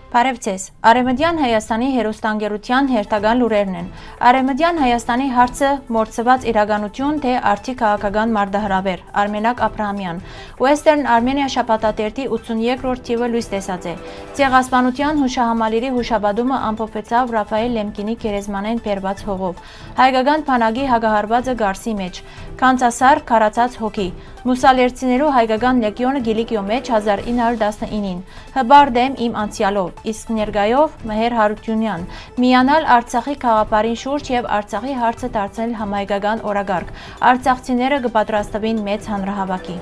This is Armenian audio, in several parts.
Բարև ձեզ, Արևմտյան Հայաստանի հեռուստաընկերության հերթական լուրերն են։ Արևմտյան Հայաստանի հարցը մորցված իրականություն, թե արդի քաղաքական մարտահրավեր, Արմենակ Աբրահամյան։ Western Armenia շաբաթաթերթի 82-րդ թիվը լույս տեսած է։ Ցեղասպանության հուշահամալիրի հուշաբադումը ամփոփեցավ Ռաֆայել Լեմկինի գերեզմանեն բերված հողով։ Հայկական բանակի հագահարվածը Գարսի մեջ, Քանցասար քարացած հոգի։ Մուսալերցիներու հայկական լեգիոնը Գիլիկիո մեջ 1919-ին, հբար դեմ իմ անցյալով, իսկ ներկայով Մհեր Հարությունյան, միանալ Արցախի քաղաքապարին շուրջ եւ Արցախի հարցը դարձնել համահայկական օրագարկ, արցախցիները կպատրաստվին մեծ հանրահավաքի։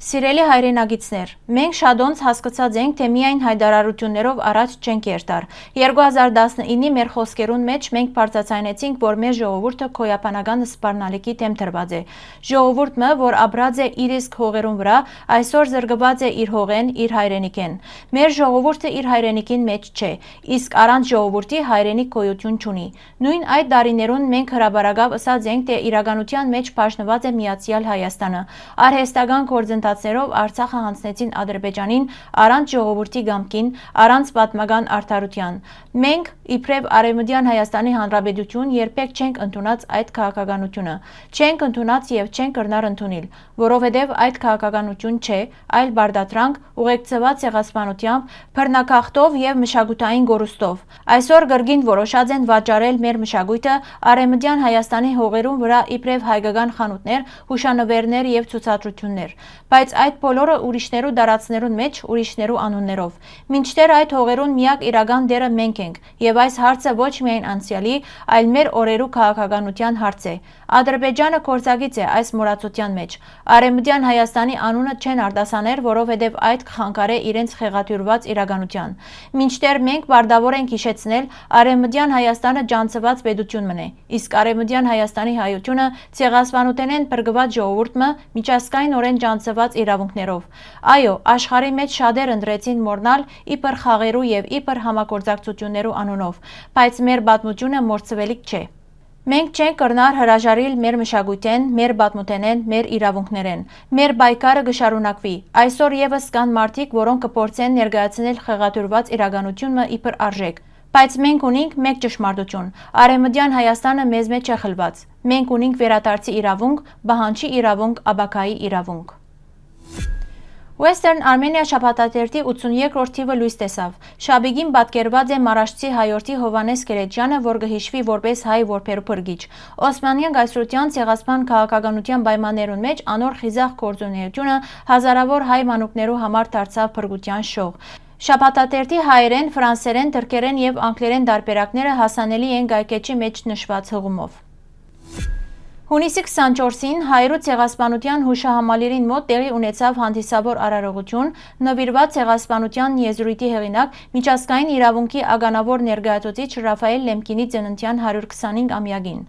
Սիրելի հայրենագիտներ, մենք շատոնց հասկացած ենք, թե միայն հայտարարություններով առաջ չենք երթար։ 2019-ի մեր խոսքերուն մեջ մենք բարձրացանեցինք, որ մեր ժողովուրդը քոյապանական սպառնալիքի դեմ դրված է։ Ժողովուրդը, որ ապրած է իր իսկ հողերուն վրա, այսօր զրկված է իր հողեն, իր հայրենիքեն։ Մեր ժողովուրդը իր հայրենիքին մեջ չէ, իսկ առանց ժողովրդի հայրենիք գոյություն չունի։ Նույն այդ տարիներուն մենք հրաբարակավ ասած ենք, թե իրականության մեջ բաժնված է Միացյալ Հայաստանը։ Արհեստական գործընթացներով Արցախը հանձնեցին Ադրբեջանին առանց ժողովրդի կամքին, առանց պատմական արդարության։ Մենք, իբրև Արևմտյան Հայաստանի Հանրապետություն, երբեք չենք ընդունած այդ քաղաքականությունը։ Չենք ընդունած եւ չենք կրնար ընդունել, որովհետեւ այդ քաղաքականություն չէ, այլ բարդատրանք, ուղեկցված ցեղասպանությամբ, բռնակախտով եւ մշակութային գորուստով։ Այսօր գրգին որոշած են վաճառել մեր մշակույթը Արևմտյան Հայաստանի հողերուն վրա իբրև հայկական խանութներ, հուշանվերներ եւ ցուցադրություններ, բայց այդ բոլորը ուրիշներու դարածներուն մեջ, ուրիշներու անուններով։ Մինչդեռ այդ հողերուն միակ իրական դերը մենք ենք, եւ այս հարցը ոչ միայն անցյալի, այլ մեր օրերու քաղաքականության հարց է։ Ադրբեջանը կորցակից է այս մոռացության մեջ։ Արևմտյան Հայաստանի անունը չեն արտասաներ, որովհետև այդ կխանգարե իրենց խեղաթյուրված իրականության։ Մինչդեռ մենք բարդավոր ենք հիշեցնել, Արևմտյան Հայաստանը ջանցված պետություն մնե, իսկ Արևմտյան Հայաստանի հայությունը ցեղասպանութենեն բրգված ժողովուրդը միջազգայինորեն ջանցված իրավունքներով։ Այո, աշխարհի մեջ շատեր ընտրեցին մոռնալ իբր խաղերու եւ իբր համագործակցություններու անունով, բայց մեր պատմությունը մորցվելիք չէ։ Մենք չենք կրնար հրաժարիլ մեր մշակույթեն, մեր պատմութենեն, մեր իրավունքներեն։ Մեր պայքարը կշարունակվի։ Այսօր եւս կան մարդիկ, որոնք կփորձեն ներկայացնել խեղաթյուրված իրականությունը իբր արժեք։ Բայց մենք ունենք մեկ ճշմարտություն։ Արևմտյան Հայաստանը մեզ մեջ է խլված։ Մենք ունենք վերադարձի իրավունք, բահանջի իրավունք, աբակայի իրավունք։ Western Armenia շաբաթաթերթի 83-րդ թիվը լույս տեսավ։ Շաբիգին պատկերված է Մարաշցի հայորդի Հովանես Գերեջյանը, որ կհիշվի որպես հայ որբերու փրկիչ։ Օսմանյան գայսրության ցեղասպան քաղաքականության պայմաններուն մեջ անոր խիզախ գործունեությունը հազարավոր հայ մանուկներու համար դարձավ փրկության շող։ Շաբաթաթերթի հայերեն, ֆրանսերեն, թրքերեն եւ անգլերեն տարբերակները հասանելի են գայքեչի մեջ նշված հղումով։ Հունիսի 24-ին հայրու ցեղասպանության հուշահամալիրին մոտ տեղի ունեցավ հանդիսավոր արարողություն, նվիրված ցեղասպանության եզրույթի հեղինակ միջազգային իրավունքի ականավոր ներկայացուցիչ Ռաֆայել Լեմկինի ծննդյան 125-ամյակին։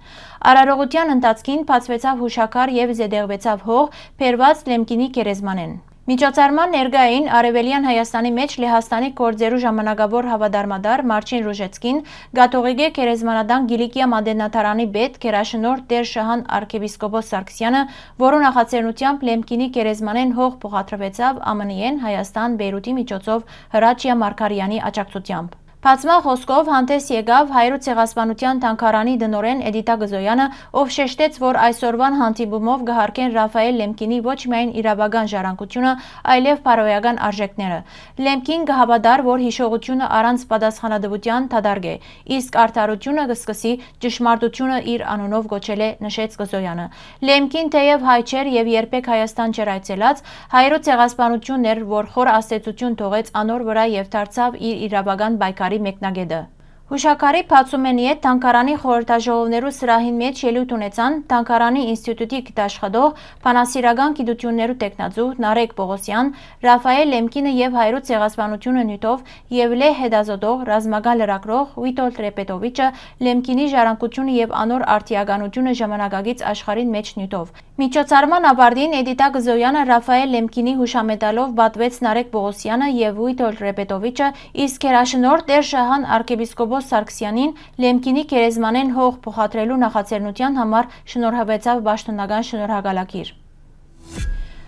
Արարողության ընթացքին բացվեցավ հուշաքար եւ զետեղվեցավ հող, բերված Լեմկինի գերեզմանեն։ Միջոցառման ներկային Արևելյան Հայաստանի մեջ Լեհաստանի գործերու ժամանակավոր հավատարմադար Մարչին Ռուժեցկին, Գաթողիկե գերեզմանադան Գիլիկիա մատենադարանի պետ Գերաշնորհ Տեր Շահան arczepiskopos Սարգսյանը, որու նախաձեռնությամբ Լեմկինի գերեզմանեն հող փոխադրվեցավ ԱՄՆ-ին Հայաստան Բեյրութի միջոցով Հրաչյա Մարգարյանի աջակցությամբ։ Բացման խոսքով հանդես եկավ հայրու ցեղասպանության տանկարանի դնորեն Էդիտա Գզոյանը, ով շեշտեց, որ այսօրվան հանդիպումով կհարկեն Ռաֆայել Լեմկինի ոչ միայն իրավական ժառանգությունը, այլև բարոյական արժեքները։ Լեմկին կհավատար, որ հիշողությունը առանց պատասխանատվության դադարք է, իսկ արդարությունը կսկսի, ճշմարտությունը իր անունով կոչել է, նշեց Գզոյանը։ Լեմկին թեև հայ չէր եւ երբեք Հայաստան չէր այցելած, հայրու ցեղասպանությունն էր, որ խոր աստեցություն թողեց անոր վրա եւ դարձավ իր իրավական պայքարի մեկնագետը։ Հուշաքարի բացումենի հետ Թանկարանի խորհրդաժողովներու սրահին մեջ ելույթ ունեցան Թանկարանի ինստիտուտի գիտաշխատող, բանասիրական գիտություններու տեխնացու Նարեկ Պողոսյան, Ռաֆայել Լեմկինը եւ հայրու ցեղասպանությունը նյութով եւ լե հետազոտող, ռազմական լրագրող Վիտոլ Տրեպետովիչը Լեմկինի ժառանգությունը եւ անոր արդիականությունը ժամանակակից աշխարհին մեջ նյութով։ Միջոցառման ավարտին Էդիտա Գզոյանը Ռաֆայել Լեմկինի հուշամեդալով պատվեց Նարեկ Պողոսյանը եւ Վիտոլ Տրեպետովիչը, իսկ Գերաշնորհ Տեր Շահան arczepiskopos Սարգսյանին Լեմկինի գերեզմանեն հող փոխադրելու նախաձեռնության համար շնորհվեցավ պաշտոնական շնորհակալագիր։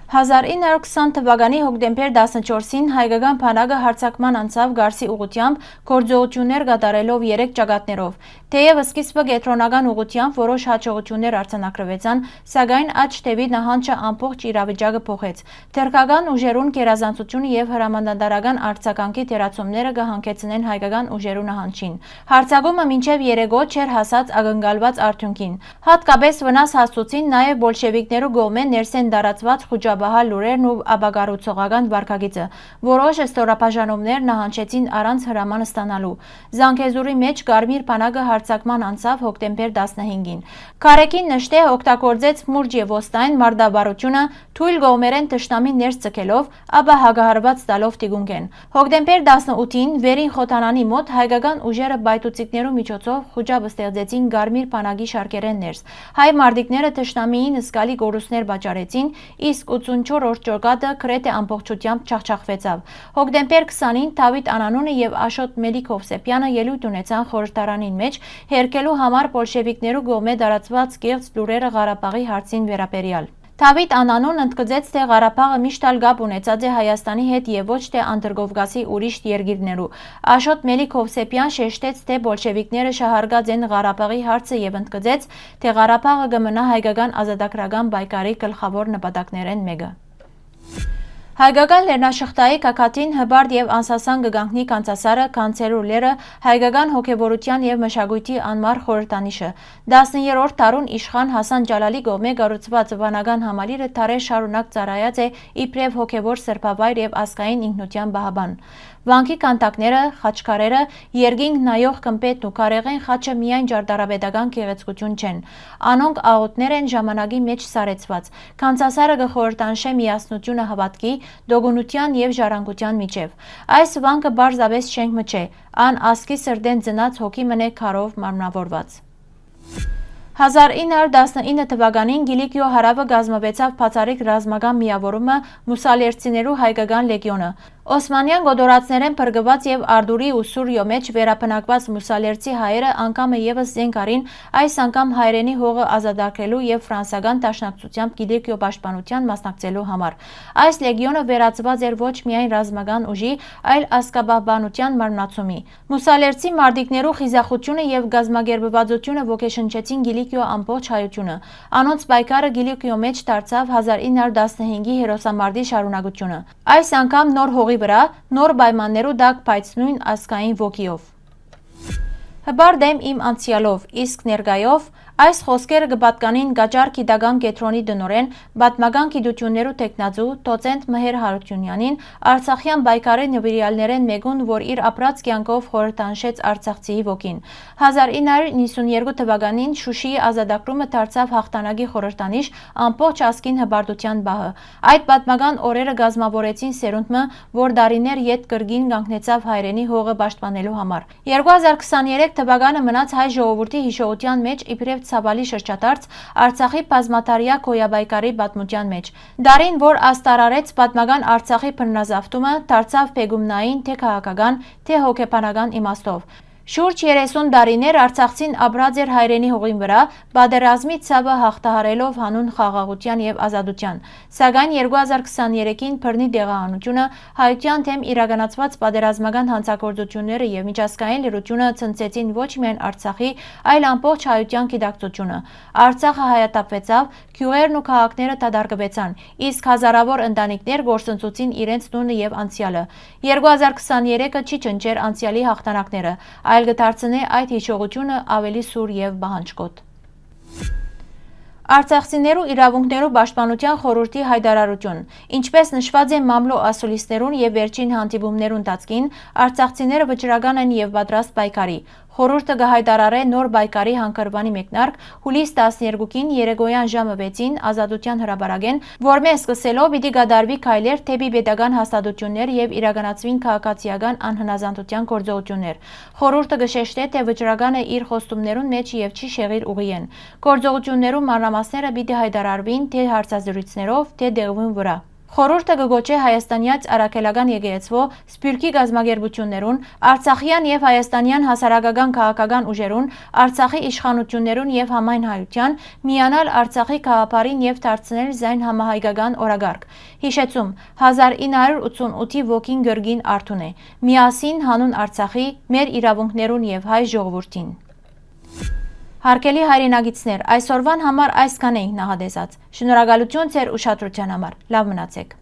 1920 թվականի հոկտեմբեր 14-ին հայկական բանակը հարձակման անցավ Գարսի ուղղությամբ գործողություններ կատարելով 3 ճակատներով։ Թեև սկիզբը կենտրոնական ուղղությամբ որոշ հաջողություններ արձանագրվեցան, սակայն աջ թևի նահանջը ամբողջ իրավիճակը փոխեց։ Թուրքական ուժերուն գերազանցությունը եւ հրամանատարական արձագանքի թերացումները կհանգեցնեն հայկական ուժերու նահանջին։ Հարձակումը մինչև երեկո չէր հասած ակնկալված արդյունքին։ Հատկապես վնաս հասցուցին նաեւ բոլշևիկներու կողմէ ներսեն տարածված խոճապահար լուրերն ու ապագառուցողական վարքագիծը։ Որոշ ստորաբաժանումներ նահանջեցին առանց հրաման ստանալու։ Զանգեզուրի մեջ Կարմիր բանակը հարձակման անցավ հոկտեմբեր 15-ին։ Կարեկին նշտե օգտագործեց մուրջ եւ ոստային մարտավարությունը թույլ կողմերեն թշնամի ներս ձգելով, ապա հագահարված տալով տիգունքեն։ Հոկտեմբեր 18-ին վերին խոթանանի մոտ հայկական ուժերը բայտուցիկներու միջոցով խոճապ ստեղծեցին Կարմիր բանակի շարքերեն ներս։ Հայ մարտիկները թշնամիին զգալի կորուստներ վաճառեցին, իսկ 84-րդ ճակատը գրեթե ամբողջությամբ չախչախվեցավ։ Հոկտեմբեր 20-ին Դավիթ Անանունը եւ Աշոտ Մելիք-Հովսեփյանը ելույթ ունեցան խորհրդարանին մեջ հերկելու համար բոլշևիկներու կողմէ տարածված կեղծ լուրերը Ղարաբաղի հարցին վերաբերյալ։ Դավիթ Անանուն ընդգծեց, թե Ղարաբաղը միշտ ալ գապ ունեցած է Հայաստանի հետ եւ ոչ թե Անդրկովկասի ուրիշ երկիրներու։ Աշոտ Մելիք-Հովսեփյան շեշտեց, թե բոլշևիկները շահարկած են Ղարաբաղի հարցը եւ ընդգծեց, թե Ղարաբաղը կմնա հայկական ազատագրական պայքարի գլխավոր նպատակներեն մեկը։ Հայկական լեռնաշղթայի կակատին հբարդ եւ անսասան կգանքնի կանցասարը կանցերուլերը հայկական հոգեվորության եւ մշակույթի անմար խորհրդանիշը 10-րդ դարուն իշխան Հասան Ջալալի կողմէ կառուցված վանական համալիրը դարեր շարունակ ծառայած է իբրև հոգեվոր սրբավայր եւ ազգային ինքնության պահապան։ Վանքի կանտակները, խաչքարերը, երկինք նայող կմպետն ու կարեղեն խաչը միայն ճարտարապետական գեղեցկություն չեն։ Անոնք աղոթներ են ժամանակի մեջ սարեցված։ Կանցասարը կխորհրդանշե միասնությունը հավատքի, դոգունության եւ ժառանգության միջև։ Այս վանքը բարձրապես շենք մը չէ, ան ասկի սրդեն ծնած հոգի մնե քարով մարմնավորված։ 1919 թվականին Կիլիկիո հարավը կազմվեցավ բացառիկ ռազմական միավորումը մուսալերցիներու հայկական լեգիոնը։ Օսմանյան գոդորացներեն փրկված եւ Արդուրի ու Սուրյո մեջ վերապնակված մուսալերցի հայերը անգամը եւս զենք արին այս անգամ հայրենի հողը ազատագրելու եւ ֆրանսիական դաշնակցությամբ Կիլիկիո պաշտպանության մասնակցելու համար։ Այս լեգիոնը վերածված էր ոչ միայն ռազմական ուժի, այլ ազգապահպանության մարմնացումի։ Մուսալերցի մարտիկներու խիզախությունը եւ գազագերբվածությունը ոգեշնչեցին Կիլիկիո ամբողջ հայությունը։ Անոնց պայքարը Կիլիկիո մեջ դարձավ 1915-ի հերոսամարտի շարունակությունը։ Այս անգամ նոր հողի վրա, նոր պայմաններու տակ, բայց նույն ազգային ոգիով։ Հբար դեմ իմ անցյալով, իսկ ներկայով այս խոսքերը կպատկանին Գաճար գիտական կենտրոնի տնօրեն, պատմական գիտություններու տեխնացու դոցենտ Մհեր Հարությունյանին, Արցախյան պայքարի նվիրյալներեն մեկուն, որ իր ապրած կյանքով խորհրդանշեց Արցախցիի ոգին։ 1992 թվականին Շուշիի ազատագրումը դարձավ հաղթանակի խորհրդանիշ ամբողջ ազգին հբարտության բահը։ Այդ պատմական օրերը կազմավորեցին սերունդը, որ դարիներ ետ կրկին կանգնեցավ հայրենի հողը պաշտպանելու համար։ 2023 թվականը մնաց հայ ժողովրդի հիշողության մեջ իբրև ցավալի շրջադարձ Արցախի բազմատարյա գոյաբայկարի պատմության մեջ։ Դարին, որ աստարարեց պատմական Արցախի բռնազավթումը, դարձավ փեգումնային թե քաղաքական, թե հոգեբանական իմաստով։ Շուրջ 30 տարիներ Արցախցին ապրած էր հայրենի հողին վրա, պատերազմի ցավը հաղթահարելով հանուն խաղաղության եւ ազատության։ Սակայն 2023-ին բռնի դեղահանությունը, հայության թեմ իրականացված պատերազմական հանցագործությունները եւ միջազգային լրությունը ցնցեցին ոչ միայն Արցախի, այլ ամբողջ հայության գիտակցությունը։ Արցախը հայատապվեցավ, գյուղերն ու քաղաքները դադարեցան, իսկ հազարավոր ընտանիքներ գործընծուցին իրենց տունը եւ անցյալը։ 2023-ը չի ճնճեր անցյալի հաղթանակները, այլ կդարձնե այդ հիշողությունը ավելի սուր եւ բահանջկոտ։ Արցախցիներու իրավունքներու պաշտպանության խորհրդի հայտարարություն։ Ինչպես նշված է մամլո ասուլիսներուն եւ վերջին հանդիպումներուն ընթացքին, արցախցիները վճռական են եւ պատրաստ պայքարի։ Խորհուրդը կհայտարարե նոր պայքարի հանգրվանի մեկնարկ հուլիս 12-ին երեկոյան ժամը 6-ին Ազատության հրապարակեն, որմե սկսելով պիտի կատարվի քայլեր թեպի պետական հաստատություններ եւ իրականացվին քաղաքացիական անհնազանդության գործողություններ։ Խորհուրդը կշեշտե, թե վճռականը իր խոստումներուն մեջ եւ չի շեղիր ուղիեն։ Գործողություններու մանրամասները պիտի հայտարարվին թե հարցազրույցներով, թե դեղին վրա։ Խորհուրդը կգոչի հայաստանյաց առաքելական եկեղեցվո սփյուռքի գազագերբություններուն, արցախյան եւ հայաստանյան հասարակական քաղաքական ուժերուն, Արցախի իշխանություններուն եւ համայն հայության միանալ Արցախի գաղափարին եւ դարձնել զայն համահայկական օրագարկ։ Հիշեցում 1988-ի ոգին գրգին արթուն է։ Միասին հանուն Արցախի, մեր իրավունքներուն եւ հայ ժողովրդին։ Հարգելի հայրենագիտներ, այսօրվան համար այսքան էինք նախադեсած։ Շնորհակալություն ձեր ուշադրության համար։ Լավ մնացեք։